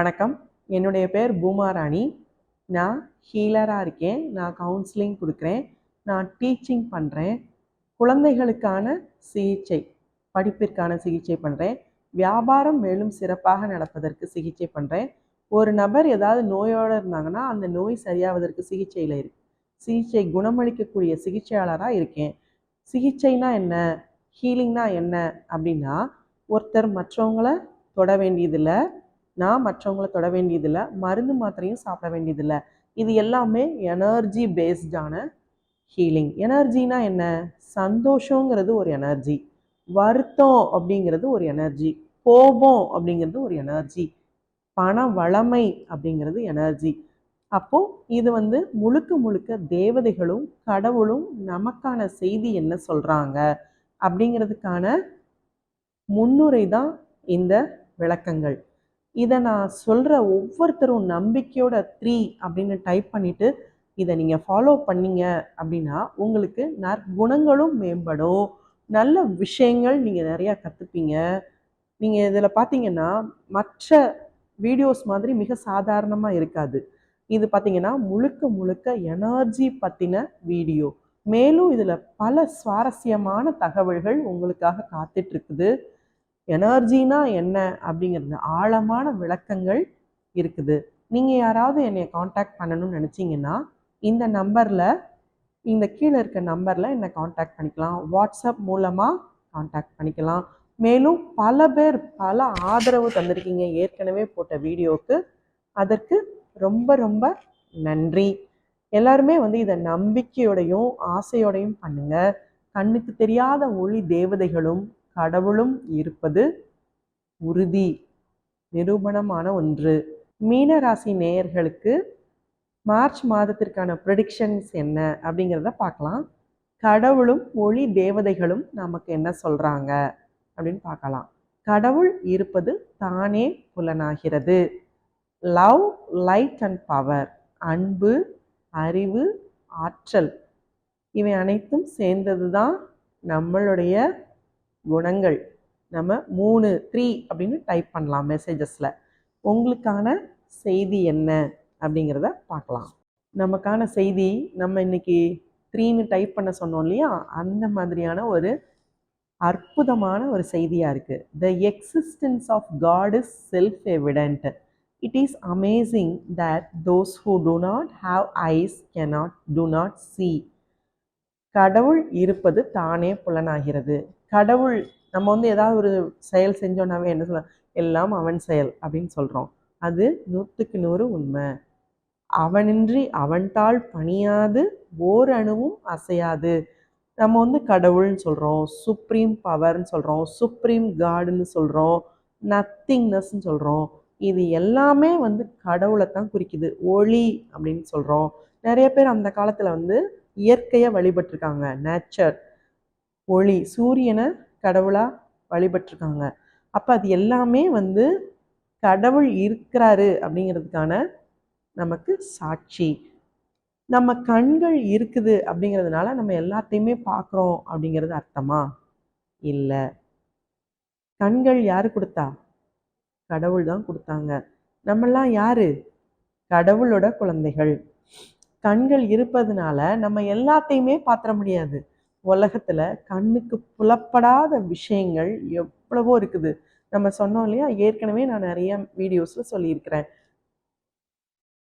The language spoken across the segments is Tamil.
வணக்கம். என்னுடைய பேர் பூமாராணி. நான் ஹீலராக இருக்கேன். நான் கவுன்சிலிங் கொடுக்குறேன். நான் டீச்சிங் பண்ணுறேன். குழந்தைகளுக்கான சிகிச்சை, படிப்பிற்கான சிகிச்சை பண்ணுறேன். வியாபாரம் மேலும் சிறப்பாக நடப்பதற்கு சிகிச்சை பண்ணுறேன். ஒரு நபர் ஏதாவது நோயோடு இருந்தாங்கன்னா அந்த நோய் சரியாவதற்கு சிகிச்சை குணமளிக்கக்கூடிய சிகிச்சையாளராக இருக்கேன். சிகிச்சைனா என்ன, ஹீலிங்னா என்ன அப்படின்னா, ஒருத்தர் மற்றவங்கள தொட வேண்டியதில்லை, நான் மற்றவங்களை தொட வேண்டியதில்லை, மருந்து மாத்திரையும் சாப்பிட வேண்டியதில்லை. இது எல்லாமே எனர்ஜி பேஸ்டான ஹீலிங். எனர்ஜினா என்ன? சந்தோஷங்கிறது ஒரு எனர்ஜி, வருத்தம் அப்படிங்கிறது ஒரு எனர்ஜி, கோபம் அப்படிங்கிறது ஒரு எனர்ஜி, பண வளமை அப்படிங்கிறது எனர்ஜி. அப்போ இது முழுக்க முழுக்க தேவதைகளும் கடவுளும் நமக்கான செய்தி என்ன சொல்றாங்க அப்படிங்கிறதுக்கான முன்னுரை தான் இந்த விளக்கங்கள். இதை நான் சொல்கிற ஒவ்வொருத்தரும் நம்பிக்கையோட 3 அப்படின்னு டைப் பண்ணிவிட்டு இதை நீங்கள் ஃபாலோ பண்ணீங்க அப்படின்னா உங்களுக்கு நற்குணங்களும் மேம்படும், நல்ல விஷயங்கள் நீங்கள் நிறையா கற்றுப்பீங்க. நீங்கள் இதில் பார்த்தீங்கன்னா மற்ற வீடியோஸ் மாதிரி மிக சாதாரணமாக இருக்காது. இது பார்த்தீங்கன்னா முழுக்க முழுக்க எனர்ஜி பற்றின வீடியோ. மேலும் இதில் பல சுவாரஸ்யமான தகவல்கள் உங்களுக்காக காத்துட்ருக்குது. எனர்ஜினா என்ன அப்படிங்கிறது ஆழமான விளக்கங்கள் இருக்குது. நீங்கள் யாராவது என்னை காண்டாக்ட் பண்ணணும்னு நினச்சிங்கன்னா இந்த நம்பரில், இந்த கீழே இருக்க நம்பரில் என்னை காண்டாக்ட் பண்ணிக்கலாம். வாட்ஸ்அப் மூலமாக காண்டாக்ட் பண்ணிக்கலாம். மேலும் பல பேர் பல ஆதரவு தந்திருக்கீங்க ஏற்கனவே போட்ட வீடியோவுக்கு. அதற்கு ரொம்ப ரொம்ப நன்றி. எல்லாருமே இதை நம்பிக்கையோடையும் ஆசையோடையும் பண்ணுங்க. கண்ணுக்கு தெரியாத ஒளி தேவதைகளும் கடவுளும் இருப்பது உறுதி, நிரூபணமான ஒன்று. மீனராசி நேயர்களுக்கு மார்ச் மாதத்திற்கான ப்ரெடிக்ஷன்ஸ் என்ன அப்படிங்கிறத பார்க்கலாம். கடவுளும் ஒளி தேவதைகளும் நமக்கு என்ன சொல்றாங்க அப்படின்னு பார்க்கலாம். கடவுள் இருப்பது தானே புலனாகிறது. லவ், லைட் அண்ட் பவர், அன்பு, அறிவு, ஆற்றல், இவை அனைத்தும் சேர்ந்தது தான் நம்மளுடைய குணங்கள். நம்ம 3 அப்படின்னு டைப் பண்ணலாம் மெசேஜஸில். உங்களுக்கான செய்தி என்ன அப்படிங்கிறத பார்க்கலாம். நமக்கான செய்தி நம்ம இன்னைக்கு 3ன்னு டைப் பண்ண சொன்னோம் இல்லையா, அந்த மாதிரியான ஒரு அற்புதமான ஒரு செய்தியாக இருக்குது. The existence of God is self-evident. It is amazing that those who do not have eyes do not see. கடவுள் இருப்பது தானே புலனாகிறது. கடவுள் நம்ம ஏதாவது ஒரு செயல் செஞ்சோன்னாவே என்ன சொல்ல, எல்லாம் அவன் செயல் அப்படின்னு சொல்கிறோம். அது 100க்கு 100 உண்மை. அவனின்றி அவன்தாள் பணியாது ஓர் அணுவும் அசையாது. நம்ம கடவுள்னு சொல்கிறோம், சுப்ரீம் பவர்னு சொல்கிறோம், சுப்ரீம் காடுன்னு சொல்கிறோம், நத்திங்னஸ்ன்னு சொல்கிறோம். இது எல்லாமே கடவுளை தான் குறிக்குது. ஒளி அப்படின்னு சொல்கிறோம். நிறைய பேர் அந்த காலத்தில் இயற்கையை வழிபட்டிருக்காங்க. நேச்சர், ஒளி, சூரியனை கடவுளாக வழிபட்டிருக்காங்க. அப்போ அது எல்லாமே கடவுள் இருக்கிறாரு அப்படிங்கிறதுக்கான நமக்கு சாட்சி. நம்ம கண்கள் இருக்குது அப்படிங்கிறதுனால நம்ம எல்லாத்தையுமே பார்க்குறோம் அப்படிங்கிறது அர்த்தமா? இல்லை. கண்கள் யாரு கொடுத்தா? கடவுள் தான் கொடுத்தாங்க. நம்மெல்லாம் யாரு? கடவுளோட குழந்தைகள். கண்கள் இருப்பதுனால நம்ம எல்லாத்தையுமே பார்த்துட முடியாது. உலகத்துல கண்ணுக்கு புலப்படாத விஷயங்கள் எவ்வளவோ இருக்குது. நம்ம சொன்னோம் இல்லையா, ஏற்கனவே நான் நிறைய வீடியோஸ்ல சொல்லியிருக்கிறேன்.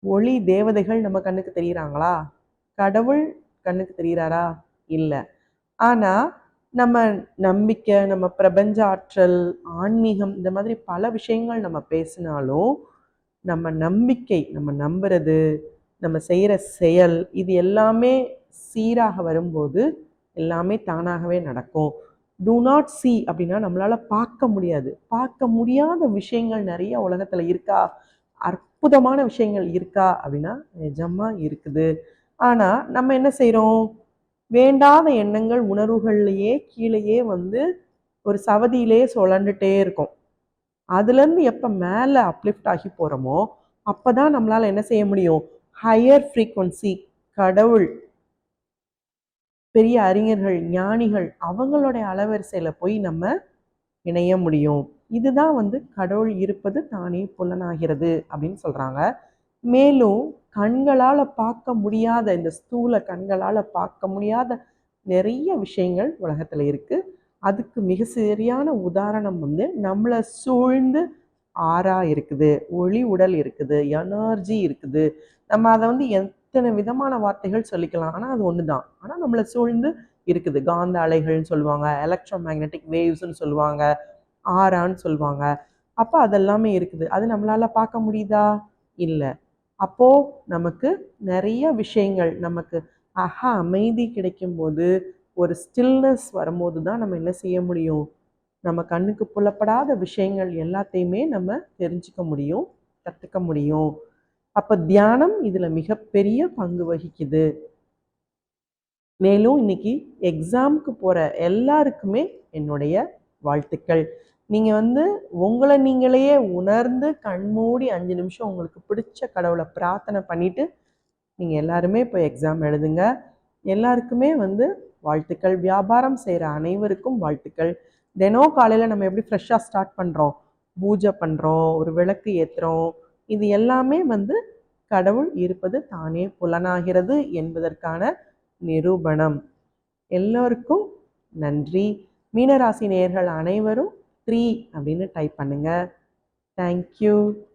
ஒளி தேவதைகள் நம்ம கண்ணுக்கு தெரியுறாங்களா? கடவுள் கண்ணுக்கு தெரிகிறாரா? இல்லை. ஆனா நம்ம நம்பிக்கை, நம்ம பிரபஞ்ச ஆற்றல், ஆன்மீகம், இந்த மாதிரி பல விஷயங்கள் நம்ம பேசினாலும் நம்ம நம்பிக்கை, நம்ம நம்புறது, நம்ம செய்கிற செயல், இது எல்லாமே சீராக வரும்போது எல்லாமே தானாகவே நடக்கும். டூ நாட் see அப்படின்னா நம்மளால பார்க்க முடியாது. பார்க்க முடியாத விஷயங்கள் நிறைய உலகத்தில் இருக்கா? அற்புதமான விஷயங்கள் இருக்கா அப்படின்னா நிஜமா இருக்குது. ஆனால் நம்ம என்ன செய்கிறோம்? வேண்டாத எண்ணங்கள் உணர்வுகள்லையே கீழேயே ஒரு சவதியிலேயே சுழண்டுட்டே இருக்கும். அதுலேருந்து எப்போ மேலே அப்லிஃப்ட் ஆகி போகிறோமோ அப்போ தான் நம்மளால் என்ன செய்ய முடியும்? ஹையர் ஃப்ரீக்வன்சி, கடவுள், பெரிய அறிஞர்கள், ஞானிகள், அவங்களுடைய அலைவரிசையில் போய் நம்ம இணைய முடியும். இதுதான் வந்து கடவுள் இருப்பது தானே புலனாகிறது அப்படின்னு சொல்கிறாங்க. மேலும் கண்களால் பார்க்க முடியாத, இந்த ஸ்தூல கண்களால் பார்க்க முடியாத நிறைய விஷயங்கள் உலகத்தில் இருக்குது. அதுக்கு மிக சரியான உதாரணம் வந்து நம்மளை சூழ்ந்து ஆறா இருக்குது, ஒளி உடல் இருக்குது, எனர்ஜி இருக்குது. நம்ம அதை வந்து எத்தனை விதமான வார்த்தைகள் சொல்லிக்கலாம், ஆனால் அது ஒன்று தான். ஆனால் நம்மளை சூழ்ந்து இருக்குது. காந்த அலைகள்னு சொல்லுவாங்க, எலக்ட்ரோ மேக்னெட்டிக் வேவ்ஸ்ன்னு சொல்லுவாங்க, ஆறான்னு சொல்லுவாங்க. அப்போ அதெல்லாமே இருக்குது. அது நம்மளால் பார்க்க முடியுதா? இல்லை. அப்போது நமக்கு நிறைய விஷயங்கள், நமக்கு அமைதி கிடைக்கும்போது, ஒரு ஸ்டில்னஸ் வரும்போது தான் நம்ம என்ன செய்ய முடியும்? நம்ம கண்ணுக்கு புலப்படாத விஷயங்கள் எல்லாத்தையுமே நம்ம தெரிஞ்சுக்க முடியும், கற்றுக்க முடியும். அப்போ தியானம் இதில் மிகப்பெரிய பங்கு வகிக்குது. மேலும் இன்னைக்கு எக்ஸாமுக்கு போகிற எல்லாருக்குமே என்னுடைய வாழ்த்துக்கள். நீங்கள் வந்து உங்களை நீங்களையே உணர்ந்து கண்மூடி 5 நிமிஷம் உங்களுக்கு பிடிச்ச கடவுளை பிரார்த்தனை பண்ணிவிட்டு நீங்கள் எல்லாருமே இப்போ எக்ஸாம் எழுதுங்க. எல்லாருக்குமே வந்து வாழ்த்துக்கள். வியாபாரம் செய்கிற அனைவருக்கும் வாழ்த்துக்கள். தினம் காலையில் நம்ம எப்படி ஃப்ரெஷ்ஷாக ஸ்டார்ட் பண்ணுறோம், பூஜை பண்ணுறோம், ஒரு விளக்கு ஏற்றுறோம். இது எல்லாமே வந்து கடவுள் இருப்பது தானே புலனாகிறது என்பதற்கான நிரூபணம். எல்லோருக்கும் நன்றி. மீனராசி நேயர்கள் அனைவரும் 3 அப்படின்னு டைப் பண்ணுங்கள். தேங்க்யூ.